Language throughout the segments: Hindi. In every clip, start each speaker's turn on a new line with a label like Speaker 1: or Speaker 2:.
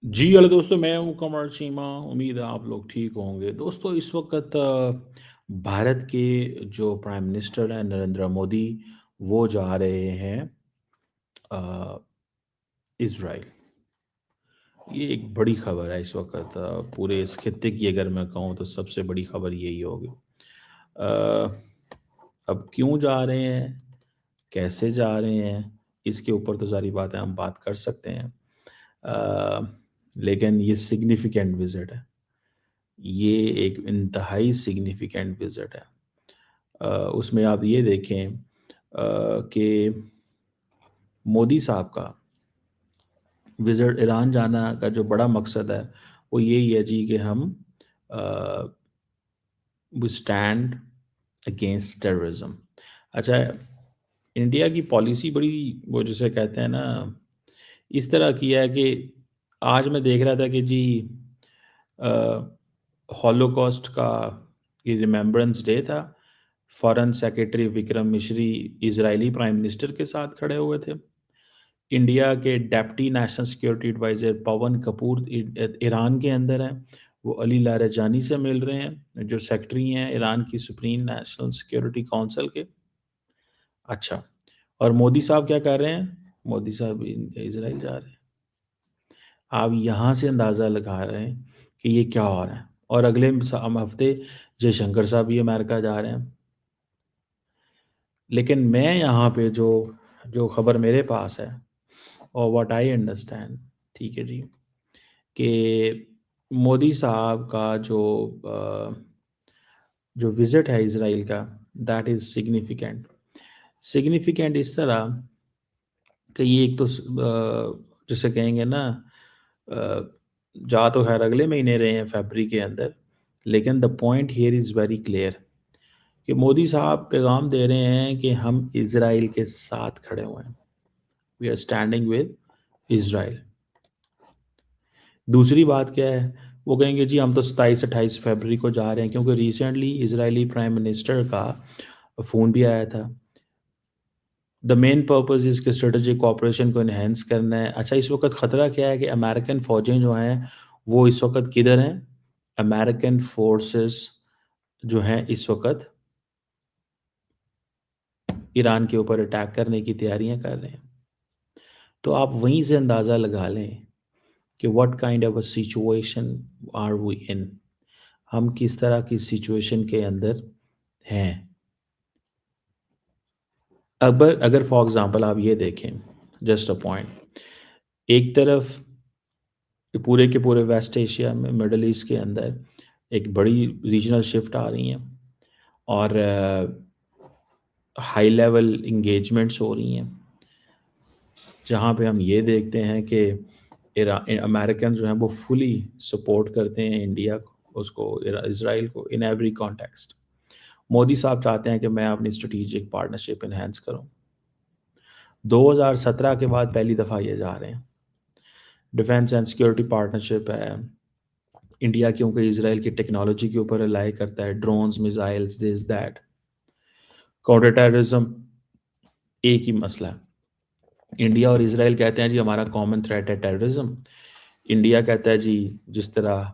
Speaker 1: जी, हेलो दोस्तों, मैं हूँ कमर चीमा। उम्मीद है आप लोग ठीक होंगे। दोस्तों, इस वक़्त भारत के जो प्राइम मिनिस्टर हैं नरेंद्र मोदी, वो जा रहे हैं अ, इज़राइल। ये एक बड़ी खबर है इस वक़्त, पूरे इस खित्ते की अगर मैं कहूँ तो सबसे बड़ी खबर यही होगी। अ, अब क्यों जा रहे हैं, कैसे जा रहे हैं, इसके ऊपर तो सारी बातें हम बात कर सकते हैं। अ, लेकिन ये सिग्निफिकेंट विज़िट है। ये एक इंतहाई सिग्निफिकेंट विज़िट है। उसमें आप ये देखें कि मोदी साहब का विज़िट ईरान जाना का जो बड़ा मकसद है, वो यही है जी कि हम अ, वी स्टैंड अगेंस्ट टेररिज्म। अच्छा, इंडिया की पॉलिसी बड़ी वो जिसे कहते हैं ना, इस तरह की है कि आज मैं देख रहा था कि जी हॉलोकॉस्ट का ये रिमेम्बरेंस डे था। फॉरेन सेक्रेटरी विक्रम मिश्री इजरायली प्राइम मिनिस्टर के साथ खड़े हुए थे। इंडिया के डेप्टी नेशनल सिक्योरिटी एडवाइज़र पवन कपूर ईरान के अंदर हैं। वो अली लारिजानी से मिल रहे हैं, जो सेक्रेटरी हैं ईरान की सुप्रीम नेशनल सिक्योरिटी काउंसिल के। अच्छा, और मोदी साहब क्या कर रहे हैं? मोदी साहब इज़राइल जा रहे हैं। आप यहाँ से अंदाज़ा लगा रहे हैं कि ये क्या हो रहा है। और अगले हफ्ते जयशंकर साहब भी अमेरिका जा रहे हैं। लेकिन मैं यहाँ पे जो जो खबर मेरे पास है और व्हाट आई अंडरस्टैंड, ठीक है जी, कि मोदी साहब का जो विज़िट है इज़राइल का, दैट इज़ सिग्निफिकेंट। सिग्निफिकेंट इस तरह कि ये एक तो जिसे कहेंगे ना, अ, जा तो खैर अगले महीने रहे हैं फरवरी के अंदर, लेकिन the point here is very clear कि मोदी साहब पैगाम दे रहे हैं कि हम इज़राइल के साथ खड़े हुए हैं। We are standing with Israel. दूसरी बात क्या है? वो कहेंगे जी हम तो 27-28 फरवरी को जा रहे हैं, क्योंकि रिसेंटली इज़राइली प्राइम मिनिस्टर का फ़ोन भी आया था। द मेन पर्पज़ इज़ कि स्ट्रेटेजिक कोऑपरेशन को एनहांस करना है। अच्छा, इस वक़्त ख़तरा क्या है कि अमेरिकन फ़ौजें जो हैं, वो इस वक़्त किधर हैं? अमेरिकन फ़ोर्सेस जो हैं इस वक़्त ईरान के ऊपर अटैक करने की तैयारियाँ कर रहे हैं। तो आप वहीं से अंदाज़ा लगा लें कि what kind of a situation are we in. हम किस तरह की सिचुएशन के अंदर हैं। अगर अगर फॉर एग्ज़ाम्पल आप ये देखें, जस्ट अ पॉइंट, एक तरफ पूरे के पूरे वेस्ट एशिया में, मिडल ईस्ट के अंदर एक बड़ी रीजनल शिफ्ट आ रही हैं और हाई लेवल इंगेजमेंट्स हो रही हैं, जहाँ पे हम ये देखते हैं कि अमेरिकन जो हैं वो फुली सपोर्ट करते हैं इंडिया को, उसको, इसराइल को, इन एवरी कॉन्टेक्स्ट। मोदी साहब चाहते हैं कि मैं अपनी स्ट्रेटेजिक पार्टनरशिप इन्हेंस करूं। 2017 के बाद पहली दफ़ा ये जा रहे हैं। डिफेंस एंड सिक्योरिटी पार्टनरशिप है। इंडिया क्योंकि इसराइल की टेक्नोलॉजी के ऊपर रिलाई करता है, drones, missiles, this that. Counter terrorism एक ही मसला है। इंडिया और इसराइल कहते हैं जी हमारा कॉमन थ्रेट है टेररिज्म। इंडिया कहता है जी जिस तरह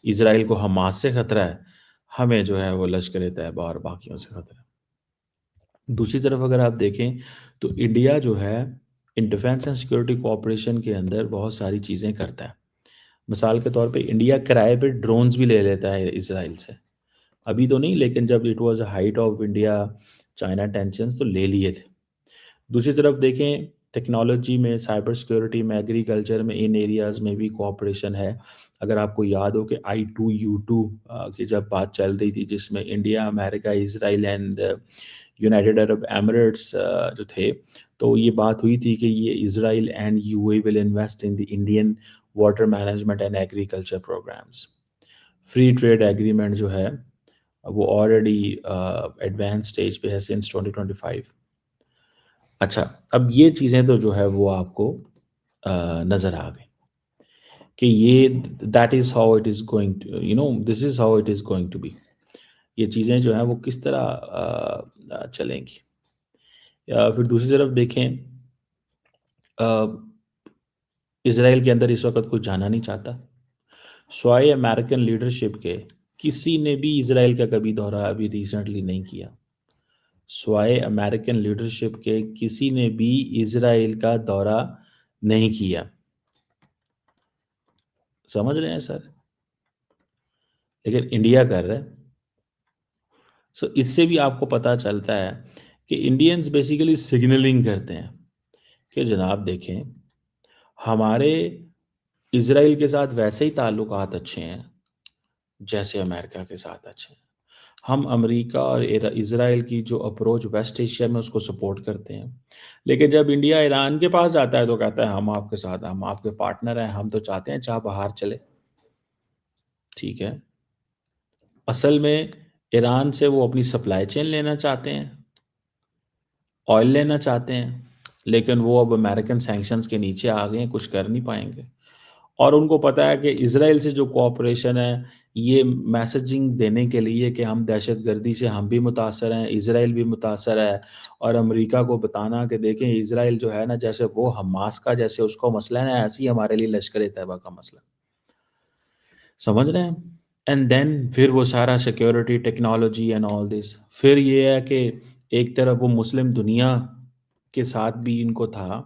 Speaker 1: इसराइल को हमास से खतरा है, हमें जो है वो लश्कर तैयबा और बाकियों से खतरा है। दूसरी तरफ अगर आप देखें तो इंडिया जो है in defence and security cooperation के अंदर बहुत सारी चीज़ें करता है। मिसाल के तौर पे इंडिया किराए पे ड्रोन्स भी ले लेता है इसराइल से। अभी तो नहीं, लेकिन जब it was height of India China tensions तो ले लिए थे। दूसरी तरफ देखें, टेक्नोलॉजी में, साइबर सिक्योरिटी में, एग्रीकल्चर में, इन एरियाज़ में भी कोऑपरेशन है। अगर आपको याद हो कि I2U2 की जब बात चल रही थी, जिसमें India, America, Israel and United Arab Emirates जो थे, तो ये बात हुई थी कि ये Israel and UAE will invest in the Indian water management and agriculture programs. Free trade agreement जो है वो ऑलरेडी एडवांस स्टेज पे है सिंस 2025। अच्छा, अब ये चीज़ें तो जो है वो आपको नज़र आ गई कि ये that is how it is going to, this is how it is going to be. ये चीज़ें जो हैं वो किस तरह चलेंगी। या फिर दूसरी तरफ देखें, अ, इसराइल के अंदर इस वक्त कुछ जाना नहीं चाहता। स्वाय अमेरिकन लीडरशिप के किसी ने भी इसराइल का कभी दौरा अभी रिसेंटली नहीं किया। स्वाय अमेरिकन लीडरशिप के किसी ने भी इसराइल का दौरा नहीं किया। समझ रहे हैं सर? लेकिन इंडिया कर रहा है। सो इससे भी आपको पता चलता है कि इंडियंस बेसिकली सिग्नलिंग करते हैं कि जनाब देखें, हमारे इसराइल के साथ वैसे ही ताल्लुकात अच्छे हैं जैसे अमेरिका के साथ अच्छे हैं। हम अमेरिका और इसराइल की जो अप्रोच वेस्ट एशिया में उसको सपोर्ट करते हैं, लेकिन जब इंडिया ईरान के पास जाता है तो कहता है हम आपके साथ, हम आपके पार्टनर हैं, हम तो चाहते हैं चाह बाहर चले। ठीक है, असल में ईरान से वो अपनी सप्लाई चेन लेना चाहते हैं, ऑयल लेना चाहते हैं, लेकिन वो अब अमेरिकन सैंक्शंस के नीचे आ गए हैं, कुछ कर नहीं पाएंगे। और उनको पता है कि इसराइल से जो कोऑपरेशन है ये मैसेजिंग देने के लिए कि हम दहशतगर्दी से हम भी मुतासर हैं, इसराइल भी मुतासर है, और अमेरिका को बताना कि देखें इसराइल जो है ना, जैसे वो हमास का जैसे उसको मसला है ना, ऐसे ही हमारे लिए लश्कर तैयबा का मसला। समझ रहे हैं? एंड देन फिर वो सारा security technology and all this, फिर ये है कि एक तरफ वो मुस्लिम दुनिया के साथ भी इनको था।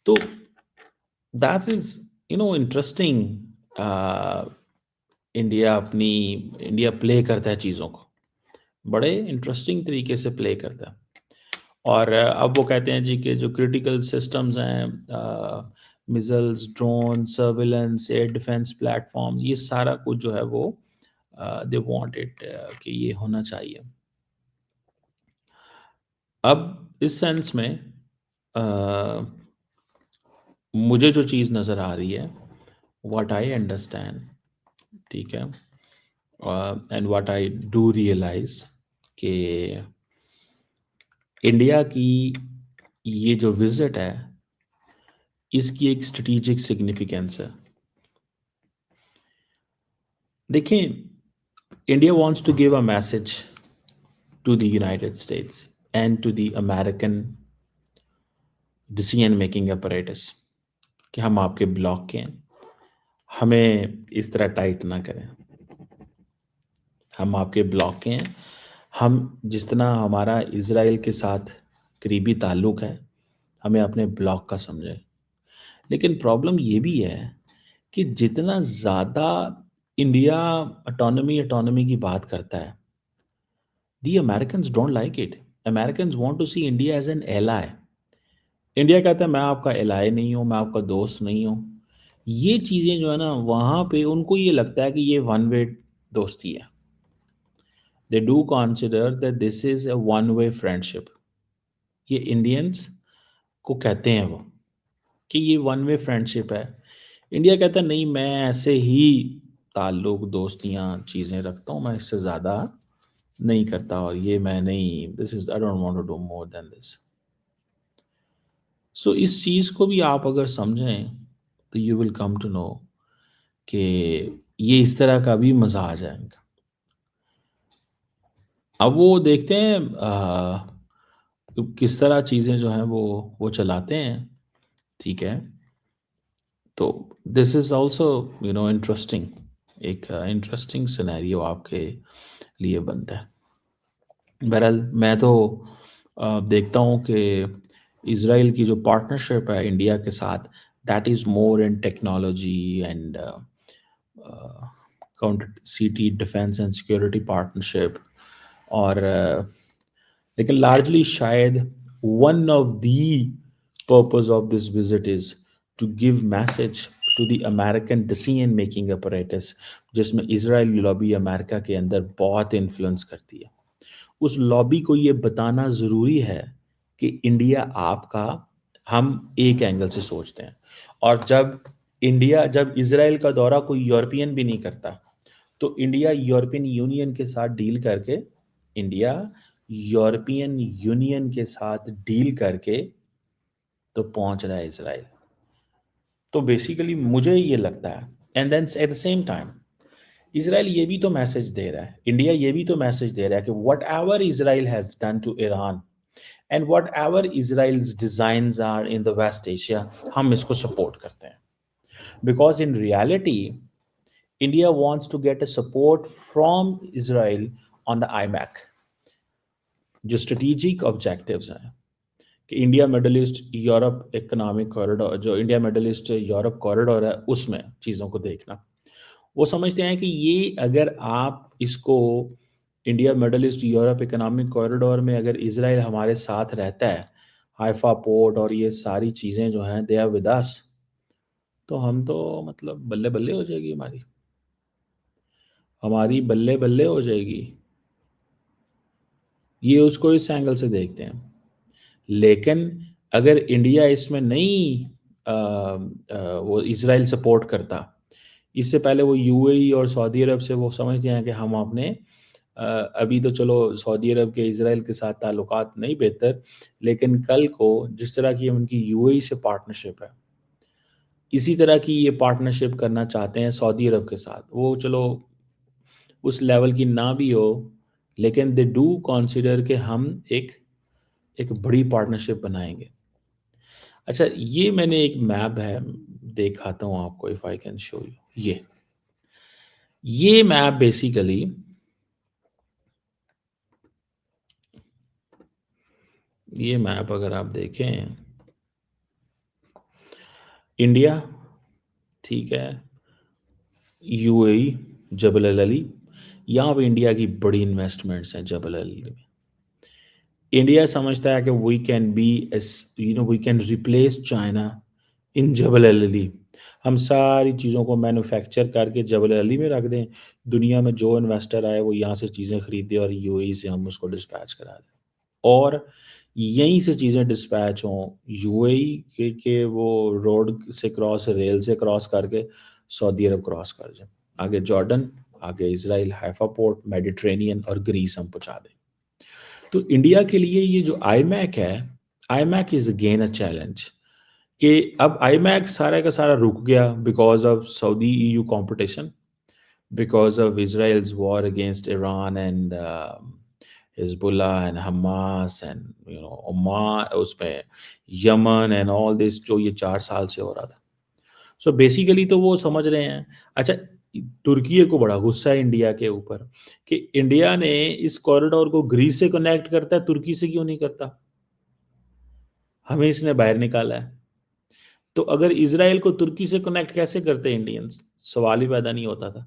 Speaker 1: तो that is interesting. India play करता है चीज़ों को, बड़े इंटरेस्टिंग तरीके से प्ले करता है। और अब वो कहते हैं जी कि जो क्रिटिकल सिस्टम्स हैं, missiles, drone, surveillance, air defence platforms, ये सारा कुछ जो है वो दे वांट इट कि ये होना चाहिए। अब इस सेंस में मुझे जो चीज़ नज़र आ रही है, व्हाट आई अंडरस्टैंड, ठीक है, and what I do realise कि इंडिया की ये जो विजिट है इसकी एक स्ट्रेटेजिक सिग्निफिकेंस है। देखिए, India wants to give a message to the United States and to the American decision making apparatus कि हम आपके ब्लॉक के हैं, हमें इस तरह टाइट ना करें। हम आपके ब्लॉक के हैं, हम जिस तरह हमारा इसराइल के साथ करीबी ताल्लुक़ है, हमें अपने ब्लॉक का समझें। लेकिन प्रॉब्लम ये भी है कि जितना ज़्यादा इंडिया ऑटोनॉमी की बात करता है, the Americans don't like it. Americans want to see India as an ally. India कहता है मैं आपका एलाय नहीं हूँ, मैं आपका दोस्त नहीं हूँ। ये चीज़ें जो है ना, वहाँ पे उनको ये लगता है कि ये वन वे दोस्ती है। They do consider that this is a one way friendship. ये इंडियंस को कहते हैं वो कि ये वन वे फ्रेंडशिप है। इंडिया कहता है नहीं, मैं ऐसे ही ताल्लुक, दोस्तियाँ, चीज़ें रखता हूँ, मैं इससे ज़्यादा नहीं करता, और ये मैं नहीं, this is, I don't want to do more than this. So इस चीज़ को भी आप अगर समझें तो you will come to know कि ये इस तरह का भी मज़ा आ जाएगा। अब वो देखते हैं किस तरह चीज़ें जो हैं वो चलाते हैं। ठीक है, तो दिस इज़ ऑल्सो इंटरेस्टिंग, एक इंटरेस्टिंग सिनेरियो आपके लिए बनता है। बहरहाल मैं तो देखता हूँ कि इसराइल की जो पार्टनरशिप है इंडिया के साथ, that is more in technology and counter city defence and security partnership. और लेकिन लार्जली शायद one of the purpose of this visit is to give message to the American decision making apparatus, जिसमें इसराइल लॉबी अमेरिका के अंदर बहुत इन्फ्लुएंस करती है। उस लॉबी को ये बताना ज़रूरी है कि इंडिया आपका, हम एक एंगल से सोचते हैं। और जब इसराइल का दौरा कोई यूरोपियन भी नहीं करता, तो इंडिया यूरोपियन यूनियन के साथ डील करके इंडिया यूरोपियन यूनियन के साथ डील करके तो पहुंच रहा है इसराइल। तो बेसिकली मुझे ये लगता है, and then at the same time Israel ये भी तो मैसेज दे रहा है, इंडिया ये भी तो मैसेज दे रहा है कि whatever Israel has done to Iran, and whatever Israel's designs are in the West Asia, हम इसको सपोर्ट करते हैं, because in reality India wants to get a support from Israel on the IMEC. जो स्ट्रेटेजिक ऑब्जेक्टिव्स हैं कि India Middle East Europe economic corridor, जो India Middle East Europe corridor है, उसमें चीज़ों को देखना, वो समझते हैं कि ये अगर आप इसको India Middle East Europe economic corridor में अगर इसराइल हमारे साथ रहता है, हाइफा पोर्ट और ये सारी चीज़ें जो हैं दे आर विद अस, तो हम तो मतलब बल्ले बल्ले हो जाएगी, हमारी हमारी बल्ले बल्ले हो जाएगी। ये उसको इस एंगल से देखते हैं। लेकिन अगर इंडिया इसमें नहीं वो इसराइल सपोर्ट करता, इससे पहले वो यूएई और सऊदी अरब से वो समझते हैं कि हम अपने अभी तो चलो सऊदी अरब के इसराइल के साथ ताल्लुकात नहीं बेहतर, लेकिन कल को जिस तरह की उनकी यूएई से पार्टनरशिप है, इसी तरह की ये पार्टनरशिप करना चाहते हैं सऊदी अरब के साथ। वो चलो उस लेवल की ना भी हो, लेकिन दे डू कंसीडर कि हम एक एक बड़ी पार्टनरशिप बनाएंगे। अच्छा, ये मैंने एक मैप है, दिखाता हूँ आपको, if I can show you. ये मैप बेसिकली, ये मैप अगर आप देखें, इंडिया, ठीक है, यूएई, जबल अल अली, यहाँ पे इंडिया की बड़ी इन्वेस्टमेंट्स हैं जबल अल अली में। इंडिया समझता है कि we can be we can replace China in Jebel Ali. हम सारी चीज़ों को मैन्युफैक्चर करके जबल अली में रख दें, दुनिया में जो इन्वेस्टर आए वो यहाँ से चीज़ें खरीदे और यूएई से हम उसको डिस्पैच करा दें, और यहीं से चीज़ें डिस्पैच हों यूएई के वो रोड से क्रॉस, रेल से क्रॉस करके सऊदी अरब क्रॉस कर जाए, आगे जॉर्डन, आगे इसराइल, हाइफा पोर्ट, मेडिट्रेनियन और ग्रीस हम पहुँचा दें। तो इंडिया के लिए ये जो आईमैक है, iMac is again a challenge, कि अब आईमैक सारा का सारा रुक गया because of Saudi EU competition, because of Israel's war against Iran and Hezbollah and Hamas and Oman, उसमें यमन and all this, जो ये 4 साल से हो रहा था। सो बेसिकली तो वो समझ रहे हैं। अच्छा, तुर्की को बड़ा गुस्सा है इंडिया के ऊपर कि इंडिया ने इस कॉरिडोर को ग्रीस से कनेक्ट करता है, तुर्की से क्यों नहीं करता, हमें इसने बाहर निकाला है। तो अगर इसराइल को तुर्की से कनेक्ट कैसे करते इंडियंस, सवाल ही पैदा नहीं होता था।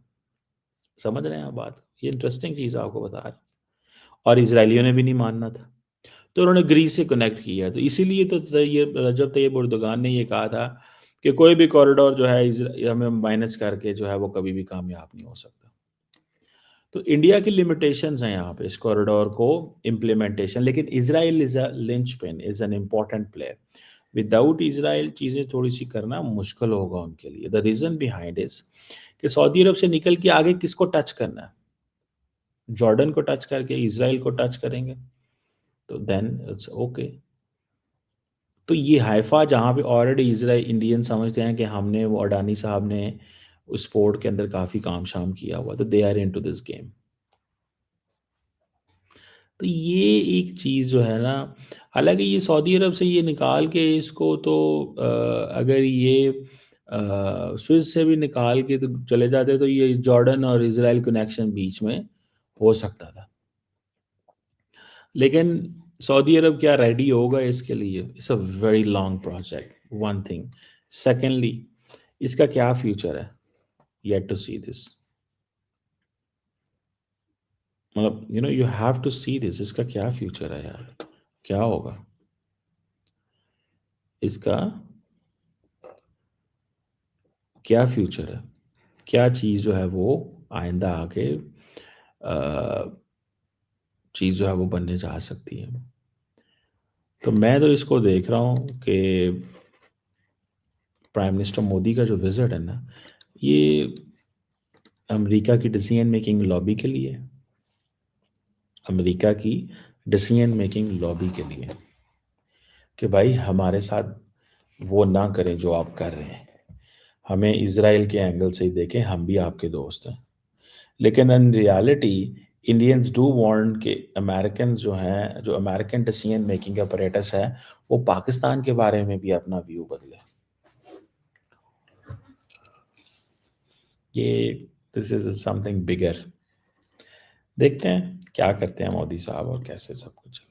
Speaker 1: समझ रहे हैं आप बात? ये इंटरेस्टिंग चीज़ आपको बता रहा हूं। और इसराइलियों ने भी नहीं मानना था, तो उन्होंने ग्रीस से कनेक्ट किया। तो इसीलिए तो ये रजब तैयब एर्दोगान ने ये कहा था कि कोई भी कॉरिडोर जो है हमें माइनस करके जो है वो कभी भी कामयाब नहीं हो सकता। तो इंडिया की लिमिटेशंस हैं यहाँ पे इस कॉरिडोर को इम्प्लीमेंटेशन, लेकिन Israel is a linchpin, is an important player. Without Israel चीज़ें थोड़ी सी करना मुश्किल होगा उनके लिए। द रीज़न बिहाइंड इज कि सऊदी अरब से निकल के आगे किसको टच करना है, जॉर्डन को टच करके इसराइल को टच करेंगे तो देन इट्स ओके। तो ये हाइफा जहाँ पे ऑलरेडी इसराइल, इंडियन समझते हैं कि हमने, वो अडानी साहब ने उस स्पोर्ट के अंदर काफ़ी काम शाम किया हुआ, तो they are into this game. तो ये एक चीज़ जो है ना, हालांकि ये सऊदी अरब से ये निकाल के इसको तो अगर ये स्विस से भी निकाल के तो चले जाते तो ये जॉर्डन और इसराइल कनेक्शन बीच में हो सकता था, लेकिन सऊदी अरब क्या रेडी होगा इसके लिए? It's a very long project, one thing. Secondly, इसका क्या फ्यूचर है, येट टू सी दिस। मतलब you have to see this, इसका क्या फ्यूचर है यार, क्या होगा इसका, क्या फ्यूचर है, क्या चीज़ जो है वो आइंदा आके चीज़ जो है वो बनने जा सकती है। तो मैं तो इसको देख रहा हूँ कि प्राइम मिनिस्टर मोदी का जो विजिट है ना, ये अमेरिका की डिसीजन मेकिंग लॉबी के लिए, अमेरिका की डिसीजन मेकिंग लॉबी के लिए, कि भाई हमारे साथ वो ना करें जो आप कर रहे हैं, हमें इज़राइल के एंगल से ही देखें, हम भी आपके दोस्त हैं। लेकिन in reality Indians do want कि अमेरिकन जो हैं, जो अमेरिकन डिसीजन मेकिंग अपरेटस है, वो पाकिस्तान के बारे में भी अपना व्यू बदले। ये दिस इज समथिंग बिगर। देखते हैं क्या करते हैं मोदी साहब और कैसे सब कुछ।